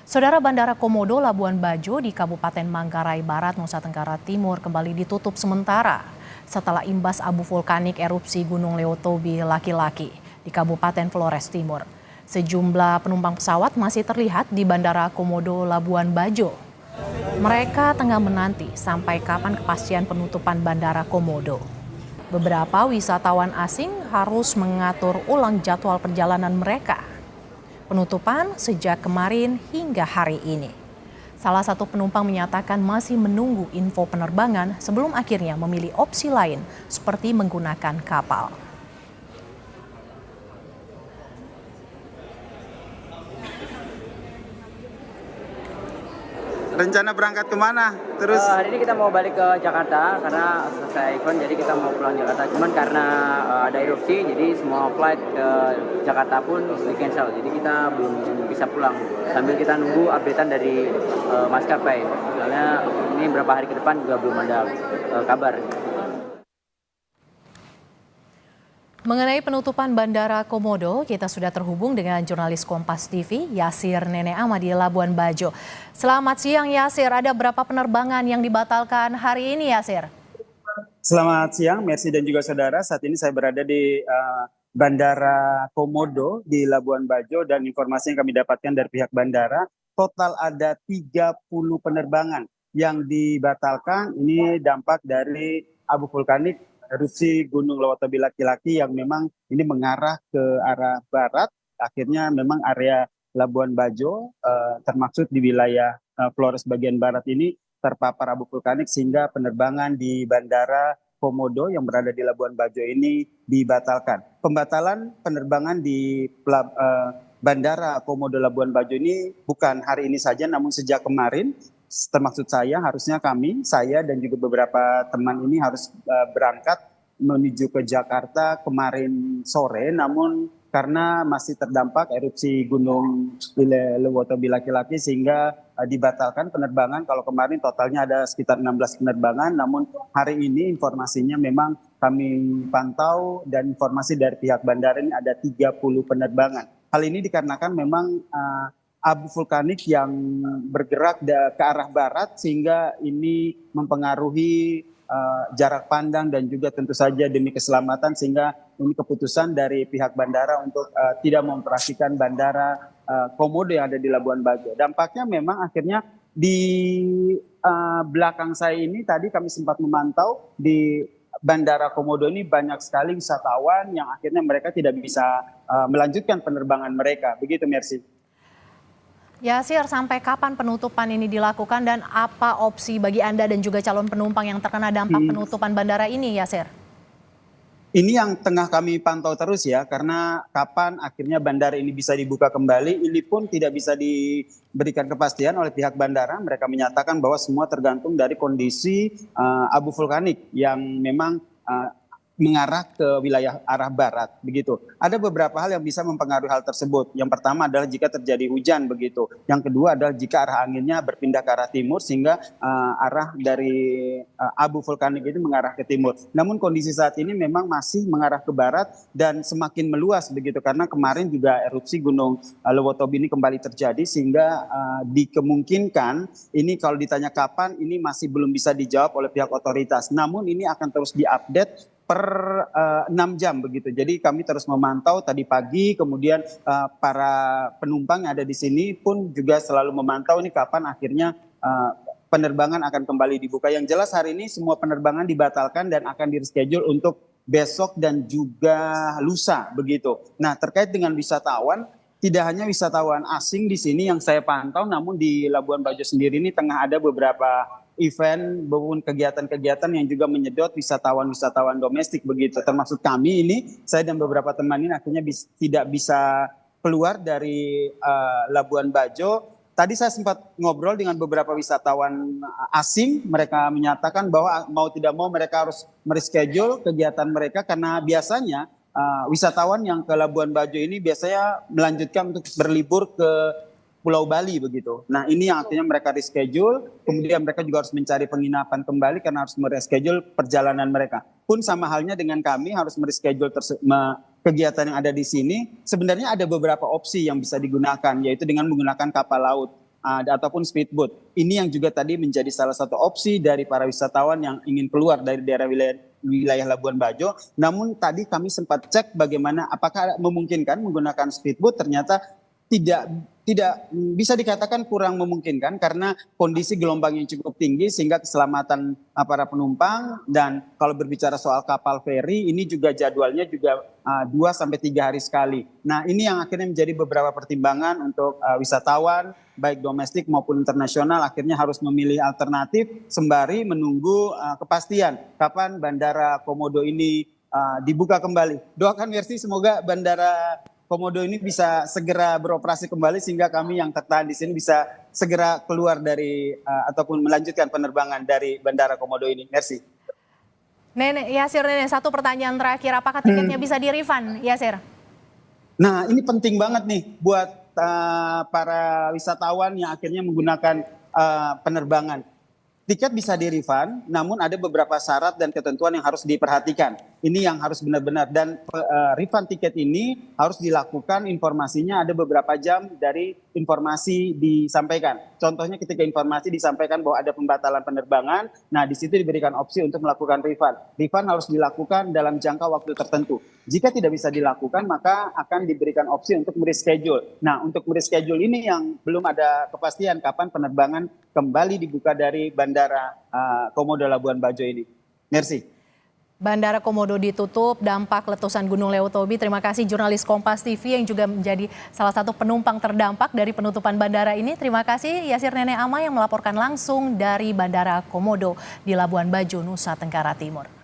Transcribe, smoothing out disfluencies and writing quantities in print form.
Saudara, Bandara Komodo Labuan Bajo di Kabupaten Manggarai Barat, Nusa Tenggara Timur kembali ditutup sementara setelah imbas abu vulkanik erupsi Gunung Leotobi laki-laki di Kabupaten Flores Timur. Sejumlah penumpang pesawat masih terlihat di Bandara Komodo Labuan Bajo. Mereka tengah menanti sampai kapan kepastian penutupan Bandara Komodo. Beberapa wisatawan asing harus mengatur ulang jadwal perjalanan mereka. Penutupan sejak kemarin hingga hari ini. Salah satu penumpang menyatakan masih menunggu info penerbangan sebelum akhirnya memilih opsi lain seperti menggunakan kapal. Rencana berangkat kemana? Terus hari ini kita mau balik ke Jakarta karena selesai event, jadi kita mau pulang Jakarta. Cuman karena ada erupsi, jadi semua flight ke Jakarta pun di cancel. Jadi kita belum bisa pulang. Sambil kita nunggu updatean dari maskapai. Soalnya ini beberapa hari ke depan juga belum ada kabar. Mengenai penutupan Bandara Komodo, kita sudah terhubung dengan jurnalis Kompas TV, Yasir Nene Ama di Labuan Bajo. Selamat siang Yasir, ada berapa penerbangan yang dibatalkan hari ini Yasir? Selamat siang, Mercy dan juga saudara. Saat ini saya berada di Bandara Komodo di Labuan Bajo dan informasi yang kami dapatkan dari pihak bandara, total ada 30 penerbangan yang dibatalkan. Ini dampak dari abu vulkanik erupsi Gunung Leotobi laki-laki yang memang ini mengarah ke arah barat. Akhirnya memang area Labuan Bajo termasuk di wilayah Flores bagian barat ini terpapar abu vulkanik sehingga penerbangan di Bandara Komodo yang berada di Labuan Bajo ini dibatalkan. Pembatalan penerbangan di Bandara Komodo Labuan Bajo ini bukan hari ini saja namun sejak kemarin. Termaksud saya dan juga beberapa teman ini harus berangkat menuju ke Jakarta kemarin sore, namun karena masih terdampak erupsi Gunung Leotobi laki-laki sehingga dibatalkan penerbangan. Kalau kemarin totalnya ada sekitar 16 penerbangan, namun hari ini informasinya memang kami pantau dan informasi dari pihak bandara ini ada 30 penerbangan. Hal ini dikarenakan memang abu vulkanik yang bergerak ke arah barat sehingga ini mempengaruhi jarak pandang dan juga tentu saja demi keselamatan sehingga ini keputusan dari pihak bandara untuk tidak memperhatikan Bandara Komodo yang ada di Labuan Bajo. Dampaknya memang akhirnya di belakang saya ini tadi kami sempat memantau di Bandara Komodo ini banyak sekali wisatawan yang akhirnya mereka tidak bisa melanjutkan penerbangan mereka. Begitu Mercy. Yasir, sampai kapan penutupan ini dilakukan dan apa opsi bagi Anda dan juga calon penumpang yang terkena dampak penutupan bandara ini, Yasir? Ini yang tengah kami pantau terus ya, karena kapan akhirnya bandara ini bisa dibuka kembali, ini pun tidak bisa diberikan kepastian oleh pihak bandara. Mereka menyatakan bahwa semua tergantung dari kondisi abu vulkanik yang memang mengarah ke wilayah arah barat begitu. Ada beberapa hal yang bisa mempengaruhi hal tersebut. Yang pertama adalah jika terjadi hujan begitu. Yang kedua adalah jika arah anginnya berpindah ke arah timur sehingga arah dari abu vulkanik ini mengarah ke timur. Namun kondisi saat ini memang masih mengarah ke barat dan semakin meluas begitu karena kemarin juga erupsi Gunung Leotobi ini kembali terjadi sehingga dikemungkinkan ini kalau ditanya kapan ini masih belum bisa dijawab oleh pihak otoritas. Namun ini akan terus diupdate per 6 jam begitu. Jadi kami terus memantau tadi pagi, kemudian para penumpang yang ada di sini pun juga selalu memantau ini kapan akhirnya penerbangan akan kembali dibuka. Yang jelas hari ini semua penerbangan dibatalkan dan akan di-reschedule untuk besok dan juga lusa begitu. Nah, terkait dengan wisatawan, tidak hanya wisatawan asing di sini yang saya pantau, namun di Labuan Bajo sendiri ini tengah ada beberapa event maupun kegiatan-kegiatan yang juga menyedot wisatawan-wisatawan domestik begitu. Termasuk kami ini, saya dan beberapa teman ini akhirnya tidak bisa keluar dari Labuan Bajo. Tadi saya sempat ngobrol dengan beberapa wisatawan asing, mereka menyatakan bahwa mau tidak mau mereka harus mereschedule kegiatan mereka karena biasanya wisatawan yang ke Labuan Bajo ini biasanya melanjutkan untuk berlibur ke Pulau Bali begitu. Nah ini yang artinya mereka reschedule, kemudian mereka juga harus mencari penginapan kembali karena harus mereschedule perjalanan mereka. Pun sama halnya dengan kami harus mereschedule kegiatan yang ada di sini. Sebenarnya ada beberapa opsi yang bisa digunakan, yaitu dengan menggunakan kapal laut. ataupun speedboat. Ini yang juga tadi menjadi salah satu opsi dari para wisatawan yang ingin keluar dari daerah wilayah Labuan Bajo. Namun tadi kami sempat cek bagaimana apakah memungkinkan menggunakan speedboat, ternyata tidak bisa dikatakan kurang memungkinkan karena kondisi gelombang yang cukup tinggi sehingga keselamatan para penumpang. Dan kalau berbicara soal kapal feri ini juga jadwalnya juga 2-3 hari sekali. Nah, ini yang akhirnya menjadi beberapa pertimbangan untuk wisatawan baik domestik maupun internasional akhirnya harus memilih alternatif sembari menunggu kepastian kapan Bandara Komodo ini dibuka kembali. Doakan Mercy semoga Bandara Komodo ini bisa segera beroperasi kembali sehingga kami yang tertahan di sini bisa segera keluar dari ataupun melanjutkan penerbangan dari Bandara Komodo ini. Merci. Nenek satu pertanyaan terakhir, apakah tiketnya bisa di-refund, Yasir? Nah, ini penting banget nih buat para wisatawan yang akhirnya menggunakan penerbangan. Tiket bisa di-refund, namun ada beberapa syarat dan ketentuan yang harus diperhatikan. Ini yang harus benar-benar, dan refund tiket ini harus dilakukan informasinya ada beberapa jam dari informasi disampaikan. Contohnya ketika informasi disampaikan bahwa ada pembatalan penerbangan, nah di situ diberikan opsi untuk melakukan refund. Refund harus dilakukan dalam jangka waktu tertentu. Jika tidak bisa dilakukan, maka akan diberikan opsi untuk mereschedule. Nah, untuk mereschedule ini yang belum ada kepastian kapan penerbangan kembali dibuka dari Bandara Komodo Labuan Bajo ini. Merci. Bandara Komodo ditutup dampak letusan Gunung Leotobi. Terima kasih jurnalis Kompas TV yang juga menjadi salah satu penumpang terdampak dari penutupan bandara ini. Terima kasih Yasir Nenek Ama yang melaporkan langsung dari Bandara Komodo di Labuan Bajo, Nusa Tenggara Timur.